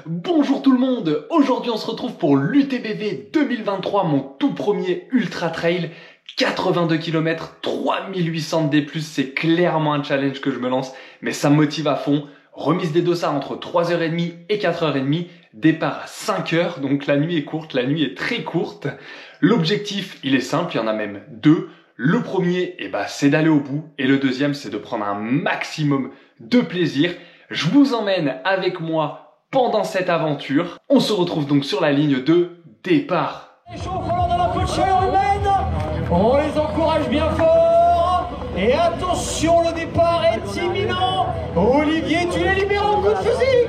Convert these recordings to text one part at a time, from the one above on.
Bonjour tout le monde, aujourd'hui on se retrouve pour l'UTBV 2023, mon tout premier ultra trail, 82 km, 3800 de D+, c'est clairement un challenge que je me lance, mais ça me motive à fond. Remise des dossards entre 3h30 et 4h30, départ à 5h, donc la nuit est courte, la nuit est très courte. L'objectif, il est simple, il y en a même deux. Le premier, c'est d'aller au bout, et le deuxième, c'est de prendre un maximum de plaisir. Je vous emmène avec moi pendant cette aventure. On se retrouve donc sur la ligne de départ. Les chauffeurs dans la peu de chaleur humaine, on les encourage bien fort. Et attention, le départ est imminent. Olivier, tu les libères en coup de fusil.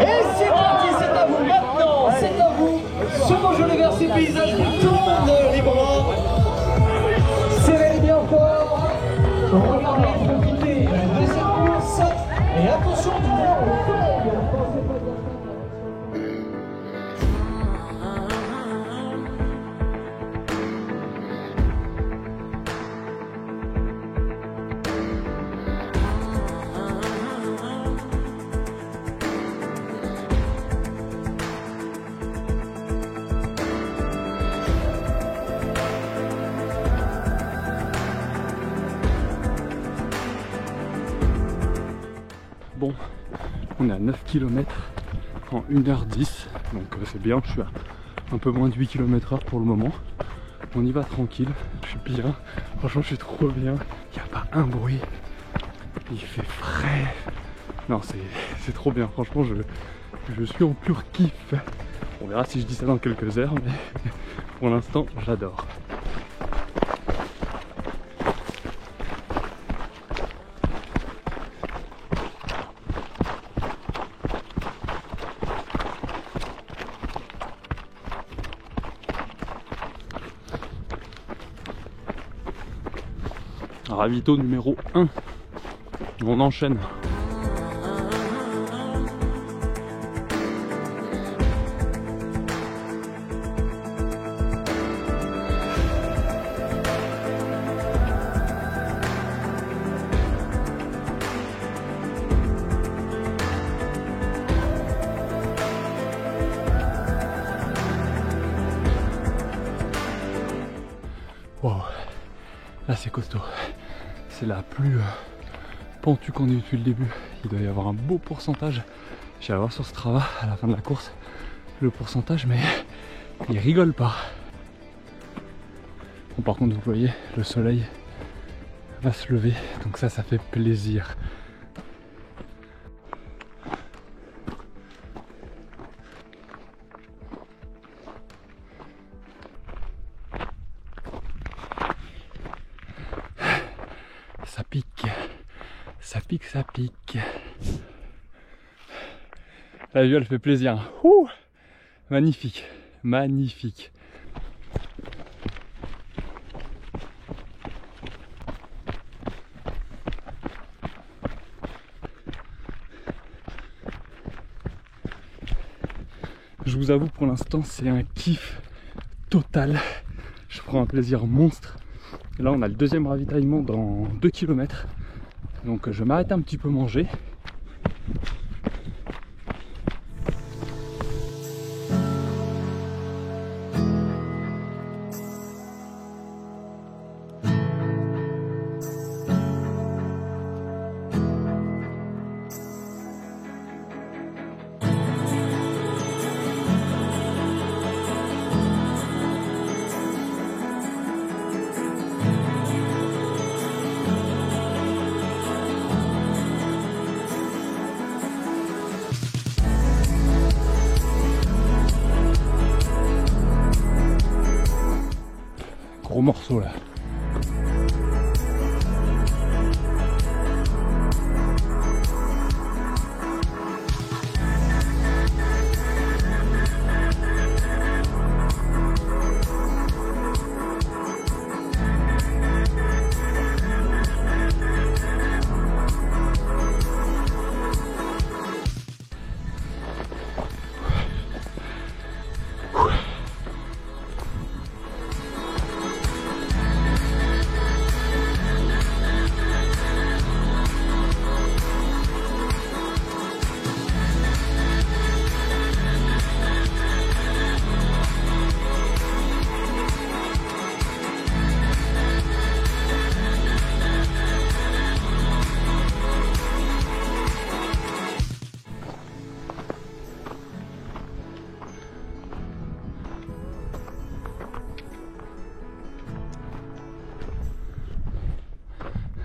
Et c'est parti, c'est à vous maintenant, c'est à vous. Ce beau jeu vers ces paysages qui tournent les bras. Serrez bien fort. Regardez, profitez de cette course. Et attention, tout le monde. Bon, on est à 9 km en 1h10, donc c'est bien, je suis à un peu moins de 8 km/h pour le moment. On y va tranquille, je suis bien, franchement je suis trop bien, il n'y a pas un bruit, il fait frais. Non, c'est trop bien, franchement je suis en pur kiff. On verra si je dis ça dans quelques heures, mais pour l'instant j'adore. Ravito numéro 1, on enchaîne. Wow, là c'est costaud. C'est la plus pentue qu'on ait eu depuis le début. Il doit y avoir un beau pourcentage. Je vais voir sur Strava à la fin de la course le pourcentage, mais il rigole pas. Bon, par contre, vous voyez, le soleil va se lever, donc ça fait plaisir. Ça pique, ça pique, ça pique. La vue elle fait plaisir. Ouh, magnifique, magnifique. Je vous avoue, pour l'instant c'est un kiff total. Je prends un plaisir monstre. Là on a le deuxième ravitaillement dans 2 km, donc je vais m'arrêter un petit peu manger. Gros morceau là.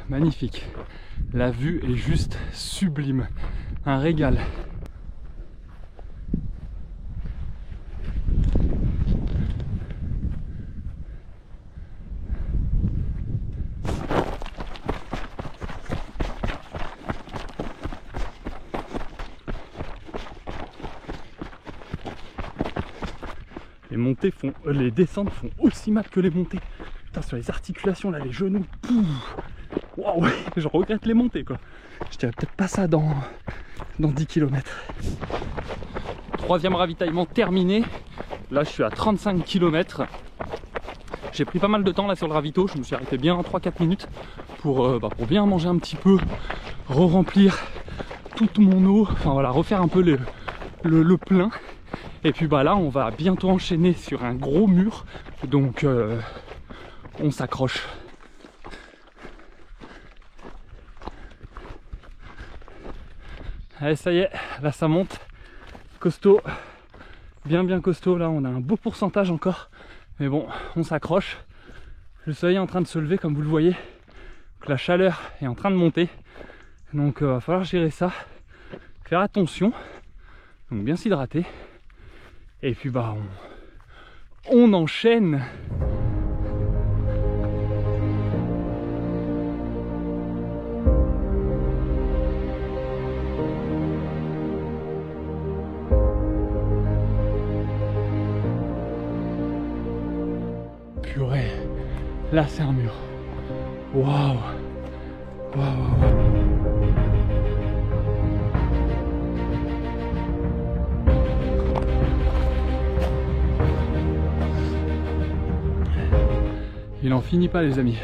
magnifique. La vue est juste sublime. Un régal. Les descentes font aussi mal que les montées. Putain, sur les articulations là, les genoux, waouh, je regrette les montées quoi. Je dirais peut-être pas ça dans 10 km. Troisième ravitaillement terminé. Là je suis à 35 km. J'ai pris pas mal de temps là sur le ravito. Je me suis arrêté bien 3-4 minutes pour bien manger un petit peu, re-remplir toute mon eau, enfin voilà, refaire un peu le plein. Et puis là on va bientôt enchaîner sur un gros mur, donc on s'accroche. Allez, ça y est, là ça monte, costaud, bien costaud. Là on a un beau pourcentage encore, mais bon, on s'accroche. Le soleil est en train de se lever comme vous le voyez, donc la chaleur est en train de monter, donc va falloir gérer ça, faire attention, donc bien s'hydrater. Et puis on enchaîne. Purée, là c'est un mur. Waouh. Il en finit pas les amis.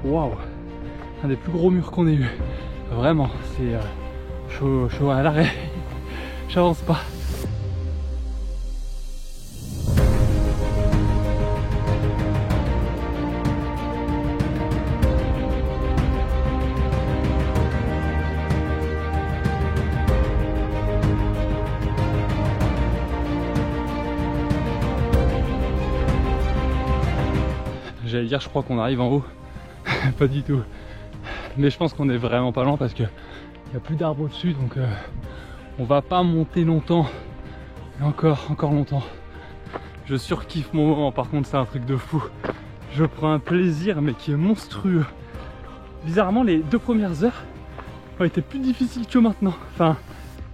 Waouh. Un des plus gros murs qu'on ait eu. Vraiment, c'est chaud à l'arrêt. J'avance pas. J'allais dire, je crois qu'on arrive en haut. Pas du tout. Mais je pense qu'on est vraiment pas loin parce que il n'y a plus d'arbres au-dessus, donc on va pas monter longtemps. Et encore longtemps. Je surkiffe mon moment, par contre c'est un truc de fou. Je prends un plaisir mais qui est monstrueux. Bizarrement les 2 premières heures ont été plus difficiles que maintenant. Enfin,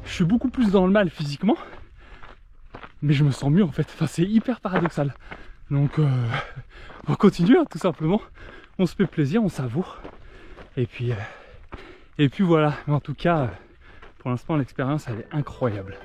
je suis beaucoup plus dans le mal physiquement, mais je me sens mieux en fait. Enfin, c'est hyper paradoxal. Donc on continue hein, tout simplement. On se fait plaisir, on savoure. Et puis voilà. Mais en tout cas, pour l'instant l'expérience elle est incroyable.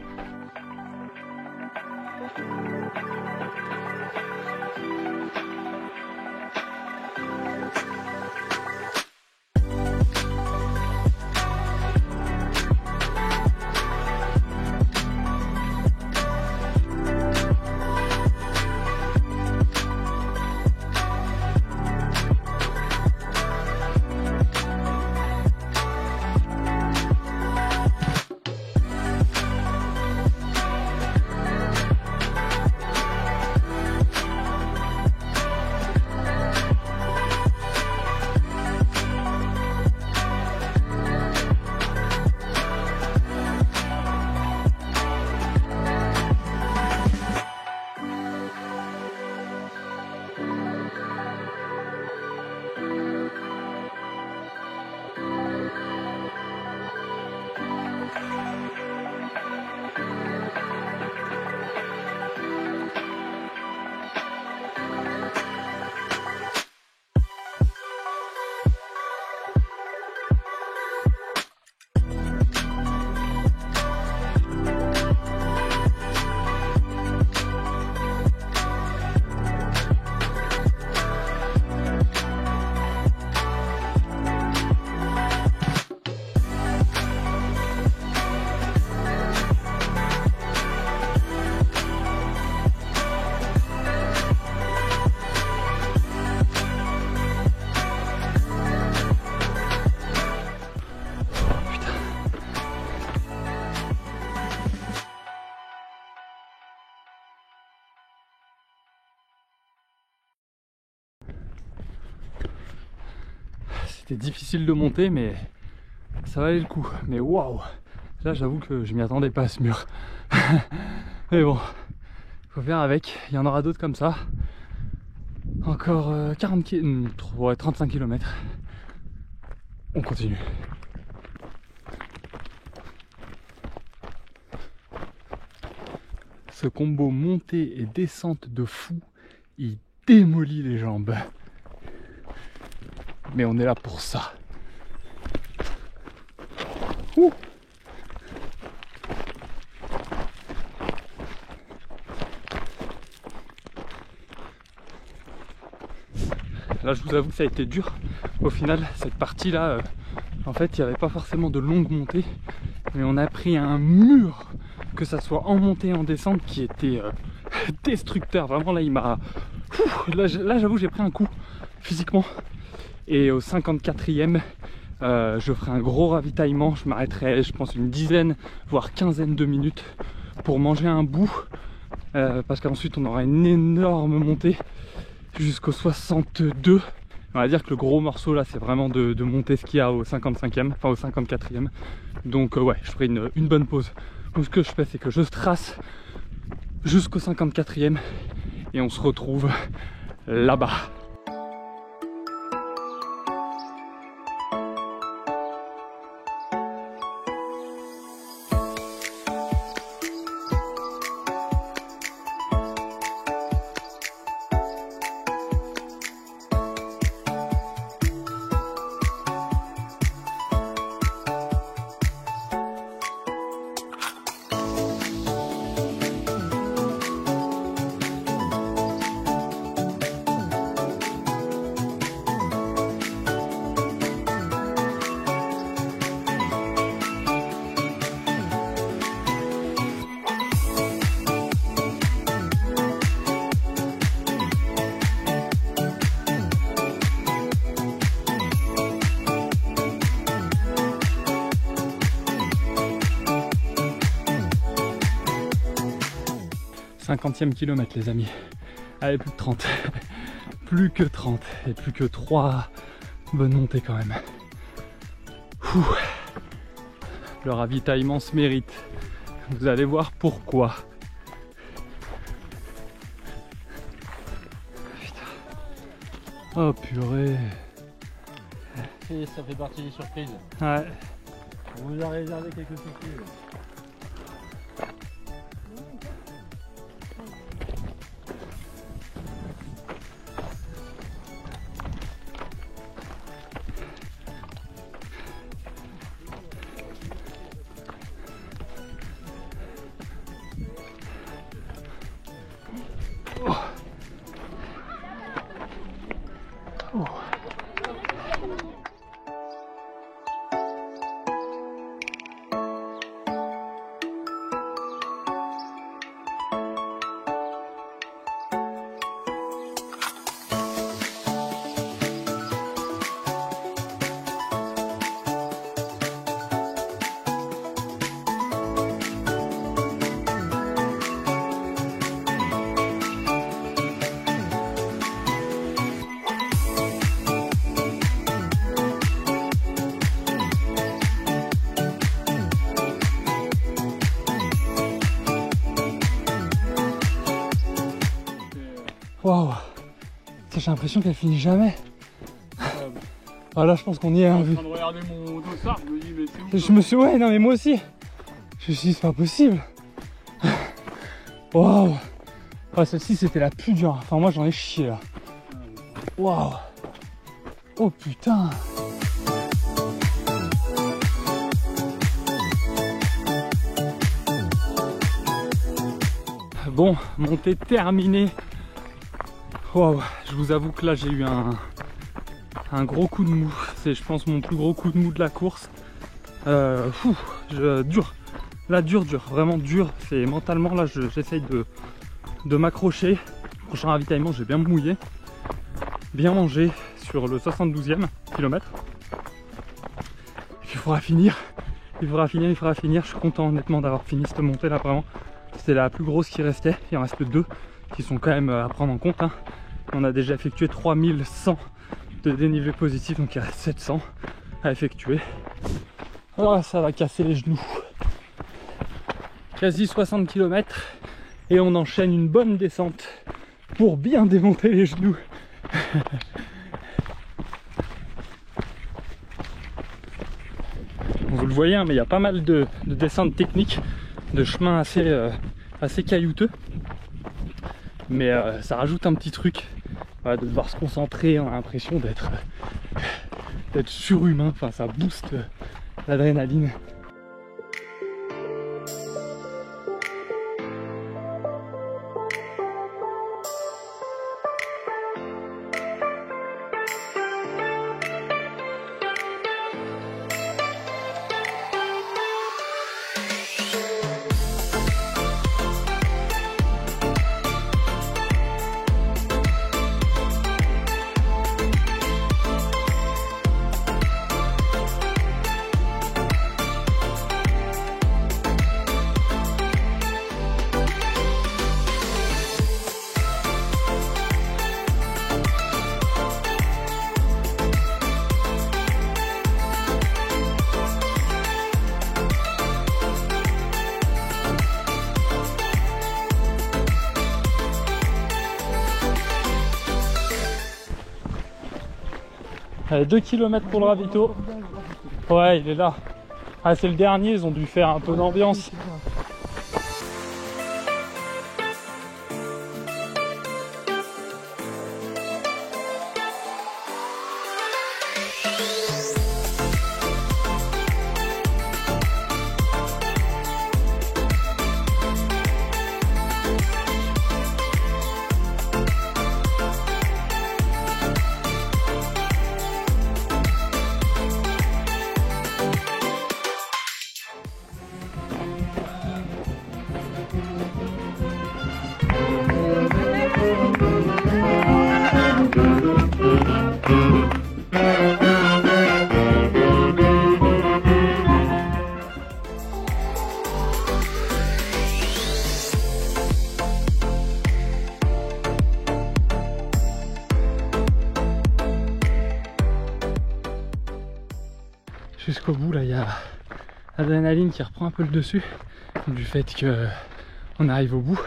c'était difficile de monter, mais ça valait le coup. Mais waouh, là j'avoue que je m'y attendais pas à ce mur. Mais bon, faut faire avec, il y en aura d'autres comme ça. Encore 35 km. On continue. Ce combo montée et descente de fou, il démolit les jambes. Mais on est là pour ça. Ouh. Là je vous avoue que ça a été dur. Au final cette partie là, en fait il n'y avait pas forcément de longue montée, mais on a pris un mur, que ça soit en montée et en descente, qui était destructeur. Vraiment là il m'a... Là j'avoue j'ai pris un coup physiquement. Et au 54e je ferai un gros ravitaillement. Je m'arrêterai je pense une dizaine voire quinzaine de minutes pour manger un bout, parce qu'ensuite on aura une énorme montée jusqu'au 62. On va dire que le gros morceau là c'est vraiment de monter ce qu'il y a au 55e, enfin au 54e. Donc ouais, je ferai une bonne pause. Donc ce que je fais c'est que je trace jusqu'au 54e et on se retrouve là-bas. Cinquantième kilomètre les amis. Allez, plus de 30. Plus que 30 et plus que 3 bonnes montées quand même. Ouh. Le ravitaillement se mérite. Vous allez voir pourquoi. Putain. Oh purée. Ça fait partie des surprises. Ouais. On vous a réservé quelques surprises. Waouh, j'ai l'impression qu'elle finit jamais. Ah là je pense qu'on y est. Hein, je suis en train de regarder mon dossard, je me dis mais c'est où? Je me suis... Ouais non mais moi aussi. Je me suis dit c'est pas possible. Waouh. Ah, celle-ci c'était la plus dure. Enfin moi j'en ai chié là. Waouh. Oh putain. Bon, montée terminée. Waouh, je vous avoue que là j'ai eu un gros coup de mou. C'est je pense mon plus gros coup de mou de la course. Dur. Là dur, vraiment dur. C'est mentalement là j'essaye de m'accrocher. Prochain ravitaillement, j'ai bien mouillé. Bien mangé sur le 72e kilomètre. Et puis il faudra finir. Il faudra finir. Je suis content honnêtement d'avoir fini cette montée là vraiment. C'était la plus grosse qui restait. Il en reste deux qui sont quand même à prendre en compte. Hein. On a déjà effectué 3100 de dénivelé positif, donc il reste 700 à effectuer. Alors ça va casser les genoux. Quasi 60 km et on enchaîne une bonne descente pour bien démonter les genoux. Vous le voyez, hein, mais il y a pas mal de descentes techniques, de chemins assez caillouteux. Mais ça rajoute un petit truc, voilà, de devoir se concentrer. On a l'impression d'être surhumain, enfin ça booste l'adrénaline. Allez, 2 km pour le ravito. Ouais, il est là. Ah, c'est le dernier, ils ont dû faire un peu d'ambiance. Jusqu'au bout, là, il y a l'adrénaline qui reprend un peu le dessus du fait que on arrive au bout.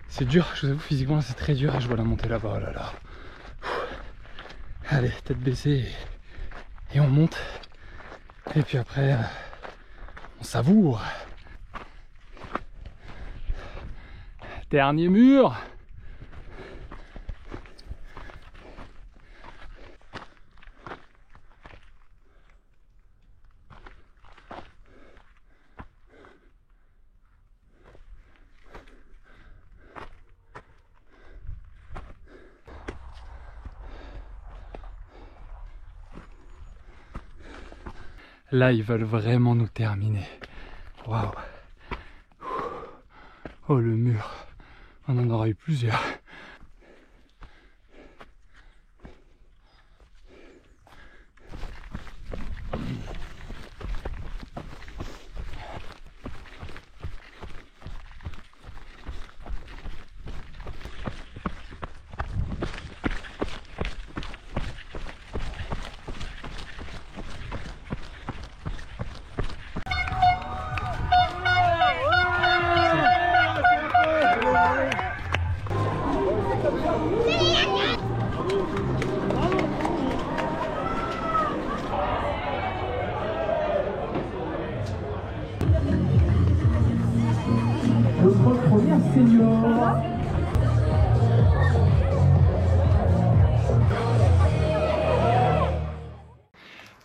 C'est dur, je vous avoue, physiquement c'est très dur et je vois la montée là-bas. Oh là là. Allez, tête baissée et on monte. Et puis après, on savoure. Dernier mur. Là, ils veulent vraiment nous terminer. Waouh. Oh, le mur. On en aura eu plusieurs. Notre première senior.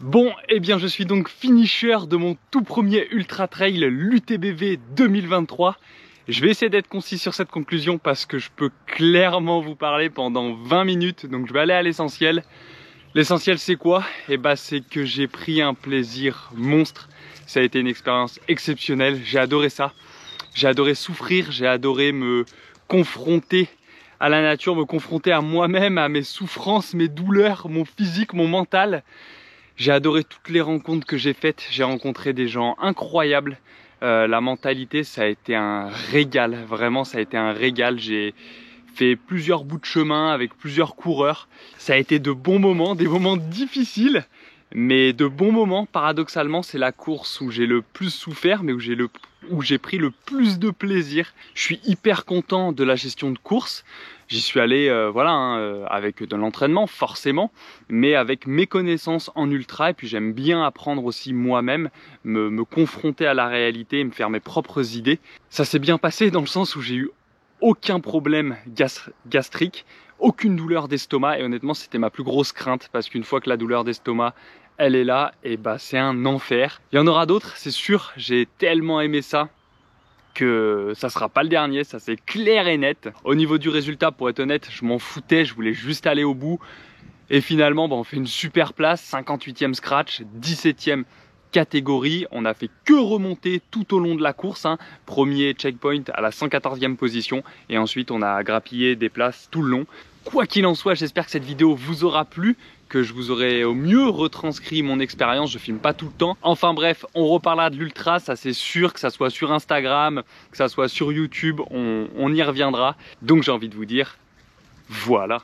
Bon, eh bien je suis donc finisher de mon tout premier ultra trail, l'UTBV 2023. Je vais essayer d'être concis sur cette conclusion parce que je peux clairement vous parler pendant 20 minutes, donc je vais aller à l'essentiel. L'essentiel c'est quoi? Eh ben c'est que j'ai pris un plaisir monstre. Ça a été une expérience exceptionnelle, j'ai adoré ça. J'ai adoré souffrir, j'ai adoré me confronter à la nature, me confronter à moi-même, à mes souffrances, mes douleurs, mon physique, mon mental. J'ai adoré toutes les rencontres que j'ai faites, j'ai rencontré des gens incroyables. La mentalité, ça a été un régal, vraiment ça a été un régal. J'ai fait plusieurs bouts de chemin avec plusieurs coureurs. Ça a été de bons moments, des moments difficiles, mais de bons moments. Paradoxalement, c'est la course où j'ai le plus souffert, mais où j'ai pris le plus de plaisir. Je suis hyper content de la gestion de course. J'y suis allé avec de l'entraînement forcément, mais avec mes connaissances en ultra, et puis j'aime bien apprendre aussi moi-même, me confronter à la réalité, me faire mes propres idées. Ça s'est bien passé dans le sens où j'ai eu aucun problème gastrique, aucune douleur d'estomac, et honnêtement c'était ma plus grosse crainte, parce qu'une fois que la douleur d'estomac elle est là, et bah c'est un enfer. Il y en aura d'autres, c'est sûr, j'ai tellement aimé ça que ça sera pas le dernier, ça c'est clair et net. Au niveau du résultat, pour être honnête, je m'en foutais, je voulais juste aller au bout. Et finalement, on fait une super place, 58e scratch, 17e catégorie. On a fait que remonter tout au long de la course, hein. Premier checkpoint à la 114e position, et ensuite on a grappillé des places tout le long. Quoi qu'il en soit, j'espère que cette vidéo vous aura plu, que je vous aurai au mieux retranscrit mon expérience. Je filme pas tout le temps. Enfin bref, on reparlera de l'ultra, ça c'est sûr, que ça soit sur Instagram, que ça soit sur YouTube, on y reviendra. Donc j'ai envie de vous dire, voilà.